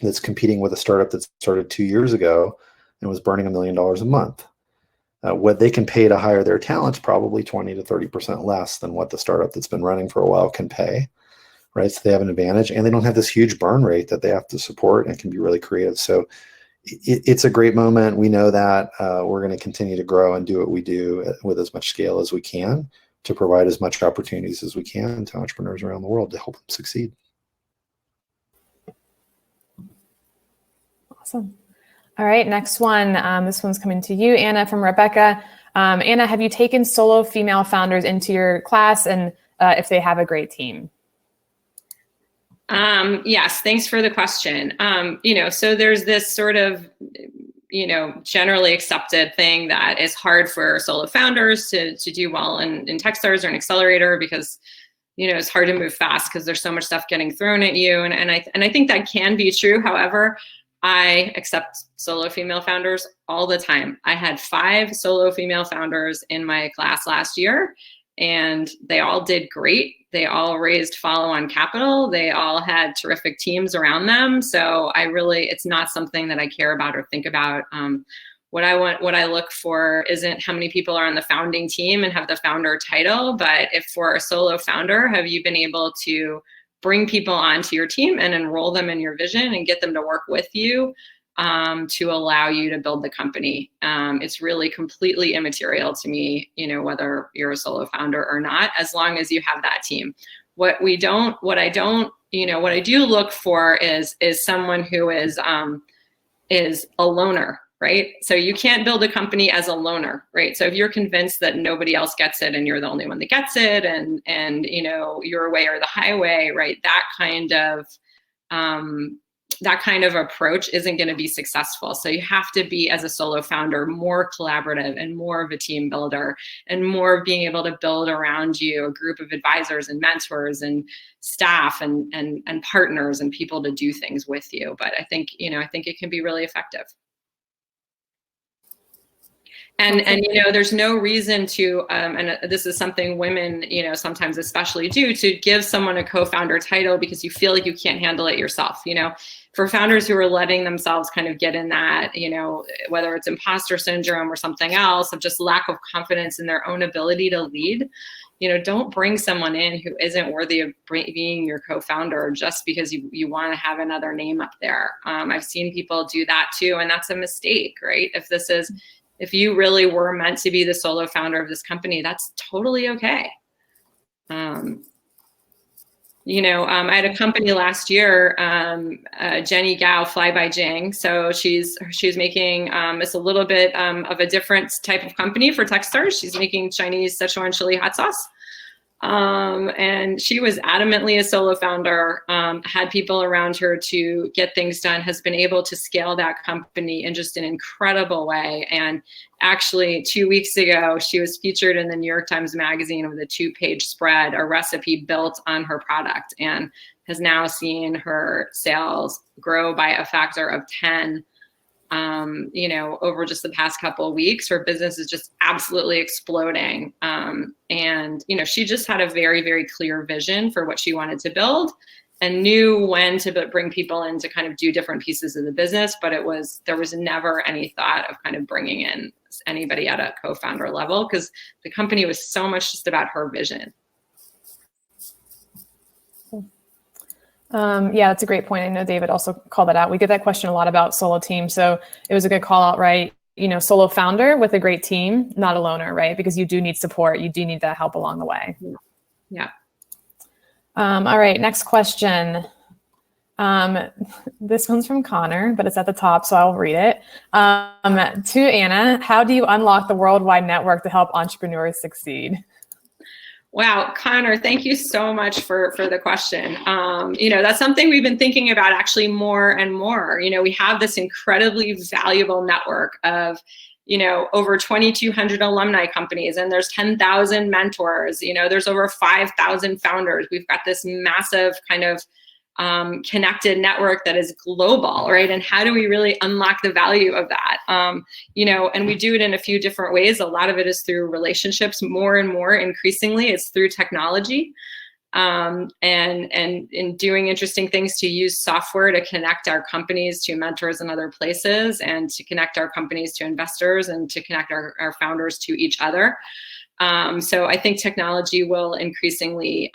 that's competing with a startup that started 2 years ago and was burning $1 million a month. What they can pay to hire their talent is probably 20 to 30% less than what the startup that's been running for a while can pay, right? So they have an advantage, and they don't have this huge burn rate that they have to support, and can be really creative. So it's a great moment. We know that we're going to continue to grow and do what we do with as much scale as we can to provide as much opportunities as we can to entrepreneurs around the world to help them succeed. Awesome. All right, next one. This one's coming to you, Anna, from Rebecca. Anna, have you taken solo female founders into your class, and if they have a great team? Yes, thanks for the question. So there's this sort of, generally accepted thing that is hard for solo founders to do well in Techstars or an accelerator, because it's hard to move fast because there's so much stuff getting thrown at you. And I think that can be true. However, I accept solo female founders all the time. I had 5 solo female founders in my class last year, and they all did great. They all raised follow-on capital. They all had terrific teams around them. So it's not something that I care about or think about. What I look for isn't how many people are on the founding team and have the founder title, but if for a solo founder, have you been able to bring people onto your team and enroll them in your vision and get them to work with you to allow you to build the company. It's really completely immaterial to me, whether you're a solo founder or not, as long as you have that team. What I do look for is someone who is a loner, right? So you can't build a company as a loner, right? So if you're convinced that nobody else gets it and you're the only one that gets it, and your way or the highway, right? That kind of approach isn't going to be successful. So you have to be, as a solo founder, more collaborative and more of a team builder, and more of being able to build around you a group of advisors and mentors and staff and partners and people to do things with you. But I think it can be really effective. And there's no reason to, and this is something women, sometimes especially do, to give someone a co-founder title because you feel like you can't handle it yourself. For founders who are letting themselves kind of get in that, whether it's imposter syndrome or something else, of just lack of confidence in their own ability to lead, don't bring someone in who isn't worthy of being your co-founder just because you want to have another name up there. I've seen people do that too, and that's a mistake, right? If you really were meant to be the solo founder of this company, that's totally okay. I had a company last year, Jenny Gao, Fly by Jing. So she's making it's a little bit of a different type of company for Techstars. She's making Chinese Szechuan chili hot sauce. And she was adamantly a solo founder, had people around her to get things done, has been able to scale that company in just an incredible way. And actually 2 weeks ago, she was featured in the New York Times Magazine with a 2-page spread, a recipe built on her product, and has now seen her sales grow by a factor of 10. Over just the past couple of weeks. Her business is just absolutely exploding. And she just had a very, very clear vision for what she wanted to build and knew when to bring people in to kind of do different pieces of the business. But there was never any thought of kind of bringing in anybody at a co-founder level, because the company was so much just about her vision. Yeah, that's a great point. I know David also called that out. We get that question a lot about solo teams. So it was a good call out, right? Solo founder with a great team, not a loner, right? Because you do need support. You do need that help along the way. Yeah. All right, next question. This one's from Connor, but it's at the top, so I'll read it. To Anna, how do you unlock the worldwide network to help entrepreneurs succeed? Wow, Connor, thank you so much for the question. That's something we've been thinking about actually more and more. We have this incredibly valuable network of, over 2,200 alumni companies, and there's 10,000 mentors. There's over 5,000 founders. We've got this massive kind of connected network that is global, right? And how do we really unlock the value of that? And we do it in a few different ways. A lot of it is through relationships. More and more, increasingly, it's through technology, and in doing interesting things to use software to connect our companies to mentors in other places, and to connect our companies to investors, and to connect our founders to each other. So I think technology will increasingly,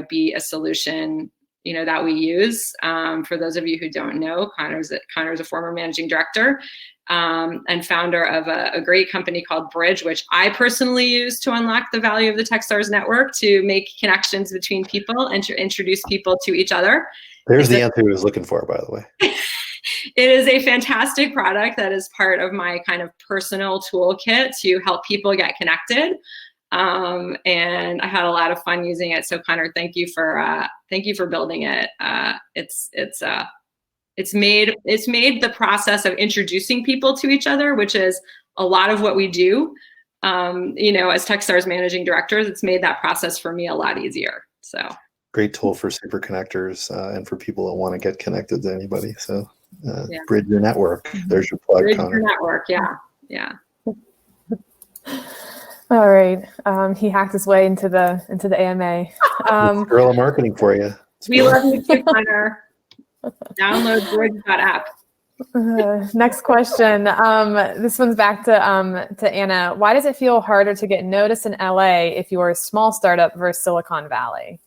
be a solution that we use. For those of you who don't know, Connor's a former managing director and founder of a great company called Bridge, which I personally use to unlock the value of the Techstars network, to make connections between people and to introduce people to each other. There's the answer I was looking for, by the way. It is a fantastic product that is part of my kind of personal toolkit to help people get connected. And I had a lot of fun using it. So Connor, thank you for building it. It's made the process of introducing people to each other, which is a lot of what we do, as Techstars managing directors. It's made that process for me a lot easier. So great tool for super connectors and for people that want to get connected to anybody. So yeah. Bridge your network. There's your plug, Bridge Connor. your network. Yeah. All right. He hacked his way into the AMA. Guerrilla marketing for you. We love you too, Connor. Download bridge.app. Next question. This one's back to Anna. Why does it feel harder to get noticed in LA if you are a small startup versus Silicon Valley?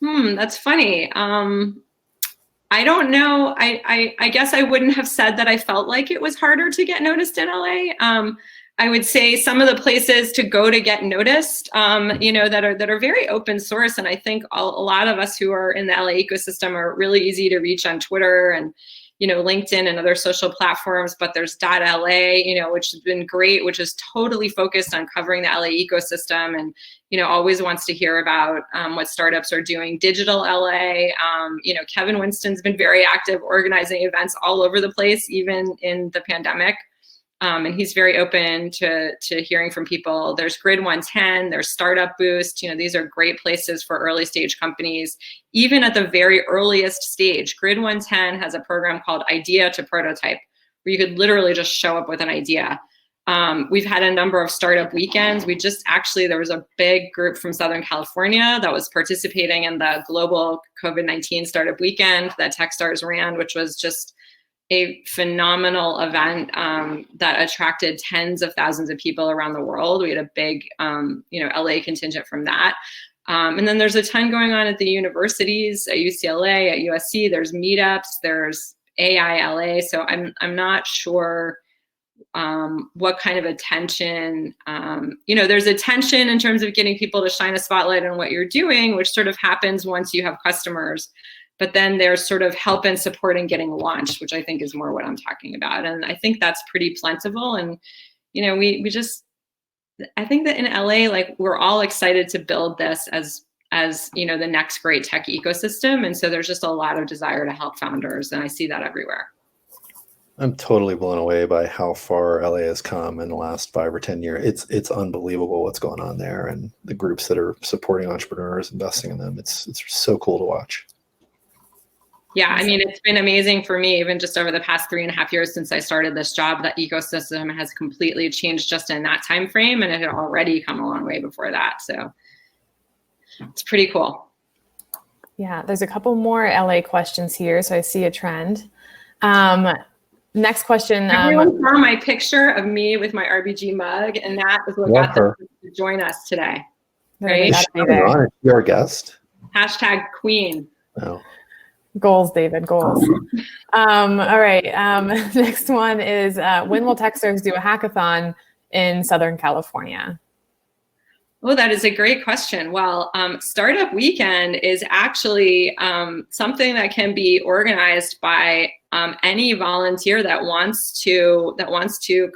That's funny. I don't know. I guess I wouldn't have said that I felt like it was harder to get noticed in LA. I would say some of the places to go to get noticed, that are very open source. And I think a lot of us who are in the LA ecosystem are really easy to reach on Twitter and, LinkedIn and other social platforms. But there's .LA, which has been great, which is totally focused on covering the LA ecosystem and, always wants to hear about what startups are doing. Digital LA, Kevin Winston's been very active organizing events all over the place, even in the pandemic. And he's very open to hearing from people. There's Grid 110, there's Startup Boost. These are great places for early stage companies. Even at the very earliest stage, Grid 110 has a program called Idea to Prototype, where you could literally just show up with an idea. We've had a number of startup weekends. There was a big group from Southern California that was participating in the global COVID-19 startup weekend that Techstars ran, which was just a phenomenal event that attracted tens of thousands of people around the world. We had a big, LA contingent from that. And then there's a ton going on at the universities, at UCLA, at USC. There's meetups, there's AI LA. So I'm not sure what kind of attention, there's attention in terms of getting people to shine a spotlight on what you're doing, which sort of happens once you have customers. But then there's sort of help and support in getting launched, which I think is more what I'm talking about. And I think that's pretty plentiful. And, I think that in LA, like, we're all excited to build this as the next great tech ecosystem. And so there's just a lot of desire to help founders. And I see that everywhere. I'm totally blown away by how far LA has come in the last 5 or 10 years. It's unbelievable what's going on there, and the groups that are supporting entrepreneurs, investing in them. It's so cool to watch. Yeah, I mean, it's been amazing for me, even just over the past 3.5 years since I started this job. That ecosystem has completely changed just in that time frame, and it had already come a long way before that. So it's pretty cool. Yeah, there's a couple more LA questions here, so I see a trend. Next question. Everyone saw my picture of me with my RBG mug, and that is what got them to join us today. Right? Is she our guest? # Queen. Oh. Goals, David, goals. All right. Next one is, when will Techstars do a hackathon in Southern California? Oh, that is a great question. Well, Startup Weekend is actually something that can be organized by any volunteer that wants to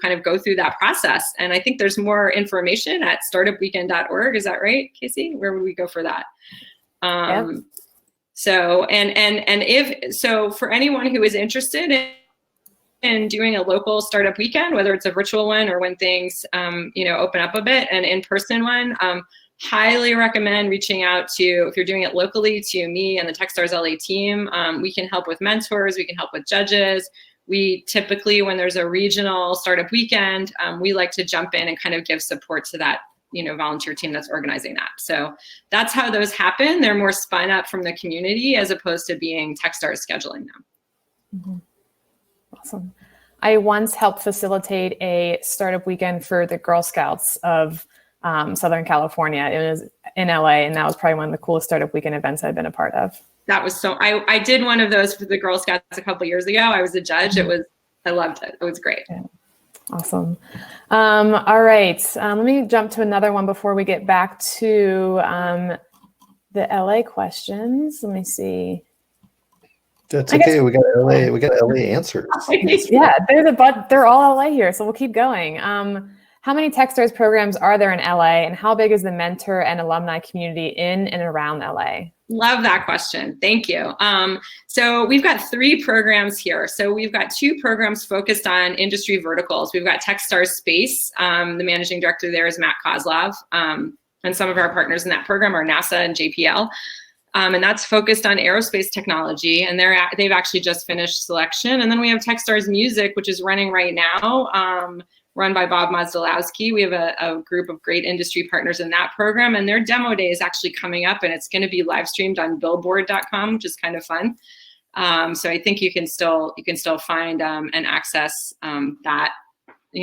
kind of go through that process. And I think there's more information at startupweekend.org. Is that right, Casey? Where would we go for that? Yep. So, for anyone who is interested in doing a local startup weekend, whether it's a virtual one or when things, open up a bit, an in-person one, highly recommend reaching out to, if you're doing it locally, to me and the Techstars LA team. We can help with mentors, we can help with judges. We typically, when there's a regional startup weekend, we like to jump in and kind of give support to that volunteer team that's organizing that. So that's how those happen. They're more spun up from the community as opposed to being Techstars scheduling them. Mm-hmm. Awesome. I once helped facilitate a startup weekend for the Girl Scouts of Southern California. It was in LA, and that was probably one of the coolest startup weekend events I've been a part of. That was I did one of those for the Girl Scouts a couple of years ago. I was a judge. I loved it. It was great. Yeah. Awesome. All right. Let me jump to another one before we get back to the LA questions. Let me see. That's okay. We got LA. We got LA answers. Yeah, they're all LA here, so we'll keep going. How many Techstars programs are there in LA, and how big is the mentor and alumni community in and around LA? Love that question. Thank you. So we've got 3 programs here. So we've got 2 programs focused on industry verticals. We've got Techstars Space. The managing director there is Matt Kozlov. And some of our partners in that program are NASA and JPL. And that's focused on aerospace technology. And they've actually just finished selection. And then we have Techstars Music, which is running right now, run by Bob Mazdalowski. We have a group of great industry partners in that program, and their demo day is actually coming up, and it's going to be live streamed on billboard.com, which is kind of fun. So I think you can still find and access that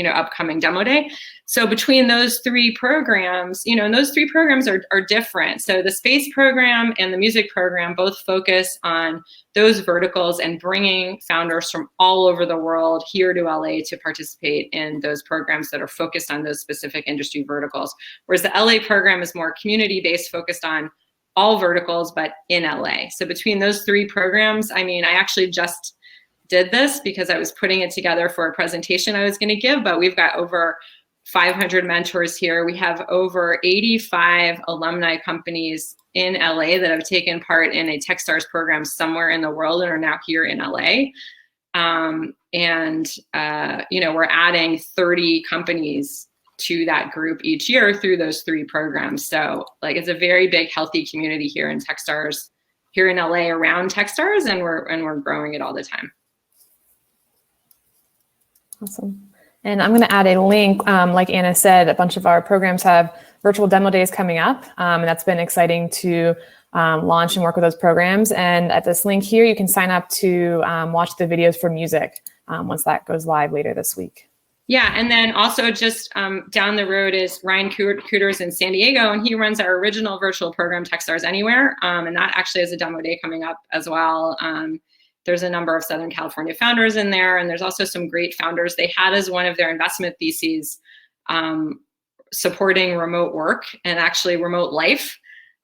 upcoming demo day. So between those 3 programs, and those 3 programs are different. So the space program and the music program both focus on those verticals and bringing founders from all over the world here to LA to participate in those programs that are focused on those specific industry verticals. Whereas the LA program is more community-based, focused on all verticals, but in LA. So between those 3 programs, I actually just did this because I was putting it together for a presentation I was going to give, but we've got over 500 mentors here. We have over 85 alumni companies in LA that have taken part in a Techstars program somewhere in the world and are now here in LA. We're adding 30 companies to that group each year through those 3 programs. So it's a very big, healthy community here in Techstars, here in LA around Techstars, and we're growing it all the time. Awesome. And I'm going to add a link. Like Anna said, a bunch of our programs have virtual demo days coming up. And that's been exciting to launch and work with those programs. And at this link here, you can sign up to watch the videos for music once that goes live later this week. Yeah, and then also just down the road is Ryan Cooters in San Diego, and he runs our original virtual program, Techstars Anywhere. And that actually has a demo day coming up as well. There's a number of Southern California founders in there, and there's also some great founders. They had as one of their investment theses supporting remote work and actually remote life.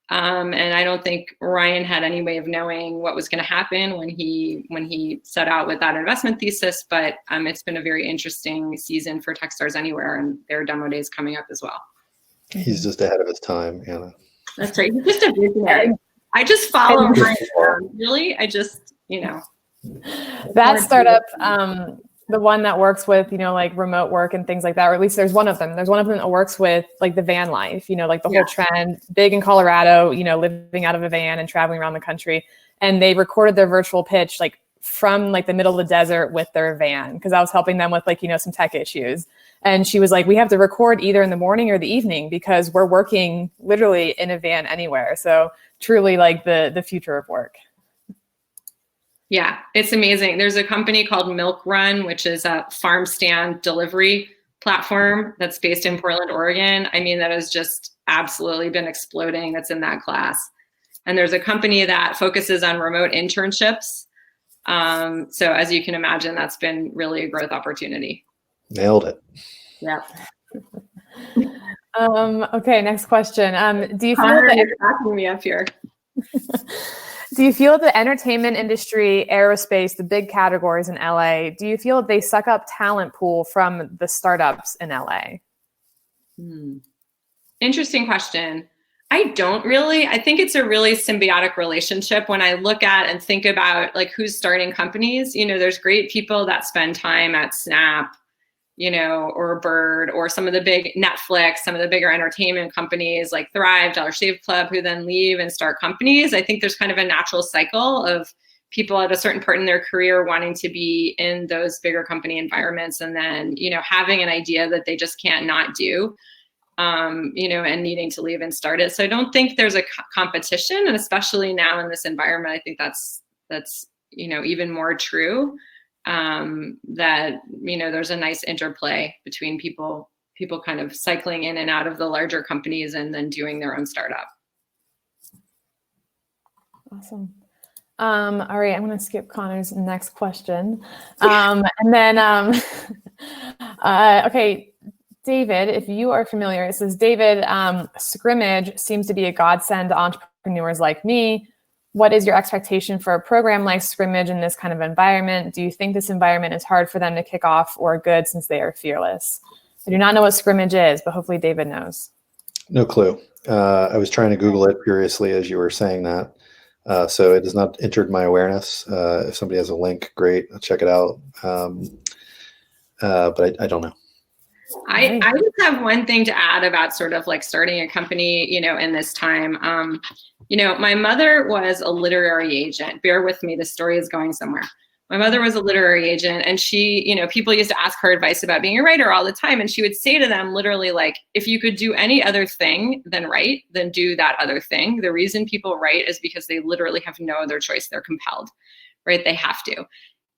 And I don't think Ryan had any way of knowing what was going to happen when he set out with that investment thesis, but it's been a very interesting season for Techstars Anywhere, and their demo day is coming up as well. He's just ahead of his time, Anna. That's right. He's just a visionary. I just follow Ryan around. Really, that startup, the one that works with, remote work and things like that, or at least there's one of them. There's one of them that works with the van life, the whole trend, big in Colorado, living out of a van and traveling around the country. And they recorded their virtual pitch, from the middle of the desert with their van, because I was helping them with some tech issues. And she was like, we have to record either in the morning or the evening because we're working literally in a van anywhere. So truly the future of work. Yeah, it's amazing. There's a company called Milk Run, which is a farm stand delivery platform that's based in Portland, Oregon. That has just absolutely been exploding. That's in that class. And there's a company that focuses on remote internships. So as you can imagine, that's been really a growth opportunity. Nailed it. Yeah. Okay, next question. Do you feel Connor, you're backing me up here? Do you feel the entertainment industry, aerospace, the big categories in LA, do you feel they suck up talent pool from the startups in LA? Interesting question. I don't really. I think it's a really symbiotic relationship when I look at and think about like who's starting companies. There's great people that spend time at Snap, or Bird, or some of the big Netflix, some of the bigger entertainment companies like Thrive, Dollar Shave Club, who then leave and start companies. I think there's kind of a natural cycle of people at a certain part in their career wanting to be in those bigger company environments, and then, having an idea that they just can't not do, and needing to leave and start it. So I don't think there's a competition, and especially now in this environment, I think that's even more true. That there's a nice interplay between people kind of cycling in and out of the larger companies and then doing their own startup. Awesome. All right, I'm going to skip Connor's next question, and then okay, David, if you are familiar, it says, David, Scrimmage seems to be a godsend to entrepreneurs like me. What is your expectation for a program like Scrimmage in this kind of environment? Do you think this environment is hard for them to kick off or good since they are fearless? I do not know what Scrimmage is, but hopefully David knows. No clue. I was trying to Google it furiously as you were saying that. So it has not entered my awareness. If somebody has a link, great, I'll check it out. But I don't know. I just have one thing to add about sort of like starting a company, in this time. My mother was a literary agent. Bear with me, this story is going somewhere. My mother was a literary agent, and she, people used to ask her advice about being a writer all the time. And she would say to them literally, like, if you could do any other thing than write, then do that other thing. The reason people write is because they literally have no other choice. They're compelled, right? They have to.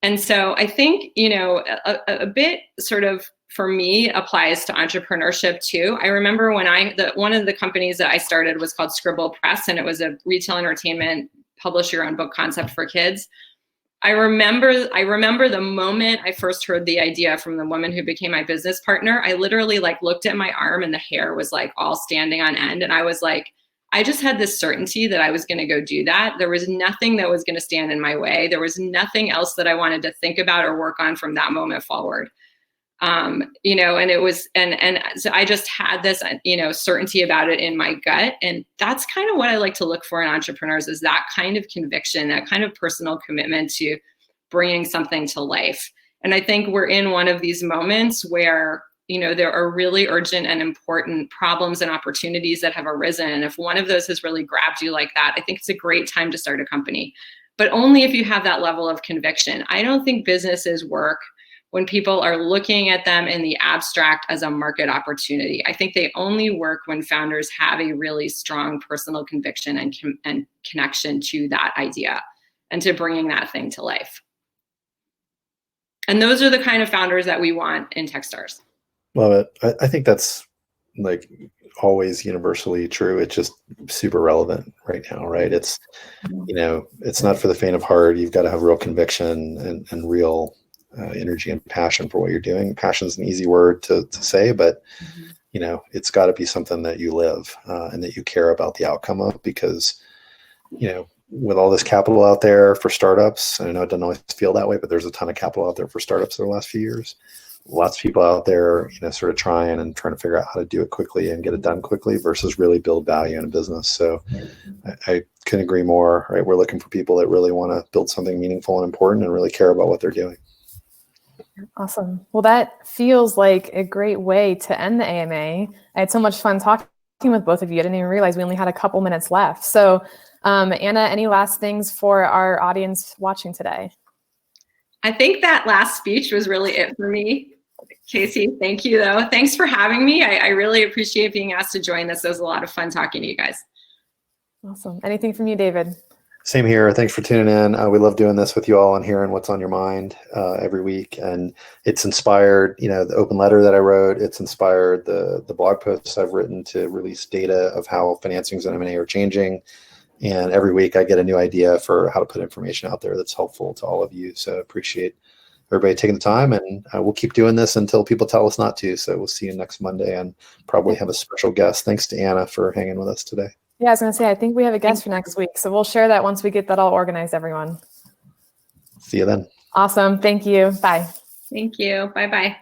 And so I think, a bit sort of for me applies to entrepreneurship too. I remember when one of the companies that I started was called Scribble Press, and it was a retail entertainment, publish your own book concept for kids. I remember the moment I first heard the idea from the woman who became my business partner. I literally like looked at my arm and the hair was like all standing on end. And I was like, I just had this certainty that I was going to go do that. There was nothing that was going to stand in my way. There was nothing else that I wanted to think about or work on from that moment forward. And it was, and so I just had this, certainty about it in my gut. And that's kind of what I like to look for in entrepreneurs, is that kind of conviction, that kind of personal commitment to bringing something to life. And I think we're in one of these moments where, there are really urgent and important problems and opportunities that have arisen. And if one of those has really grabbed you like that, I think it's a great time to start a company, but only if you have that level of conviction. I don't think businesses work when people are looking at them in the abstract as a market opportunity. I think they only work when founders have a really strong personal conviction and connection to that idea and to bringing that thing to life. And those are the kind of founders that we want in Techstars. Love it. I think that's like always universally true. It's just super relevant right now, right? It's, it's not for the faint of heart. You've got to have real conviction and real energy and passion for what you're doing. Passion is an easy word to say, but it's got to be something that you live and that you care about the outcome of, because with all this capital out there for startups, I know it doesn't always feel that way, but there's a ton of capital out there for startups in the last few years. Lots of people out there, sort of trying to figure out how to do it quickly and get it done quickly versus really build value in a business. So I couldn't agree more, right? We're looking for people that really want to build something meaningful and important and really care about what they're doing. Awesome. Well, that feels like a great way to end the AMA. I had so much fun talking with both of you. I didn't even realize we only had a couple minutes left. So, Anna, any last things for our audience watching today? I think that last speech was really it for me. Casey, thank you, though. Thanks for having me. I really appreciate being asked to join this. It was a lot of fun talking to you guys. Awesome. Anything from you, David? Same here. Thanks for tuning in. We love doing this with you all and hearing what's on your mind every week. And it's inspired, the open letter that I wrote. It's inspired the blog posts I've written to release data of how financings and M&A are changing. And every week I get a new idea for how to put information out there that's helpful to all of you. So appreciate everybody taking the time, and we'll keep doing this until people tell us not to. So we'll see you next Monday and probably have a special guest. Thanks to Anna for hanging with us today. Yeah, I was going to say, I think we have a guest for next week. So we'll share that once we get that all organized, everyone. See you then. Awesome. Thank you. Bye. Thank you. Bye-bye.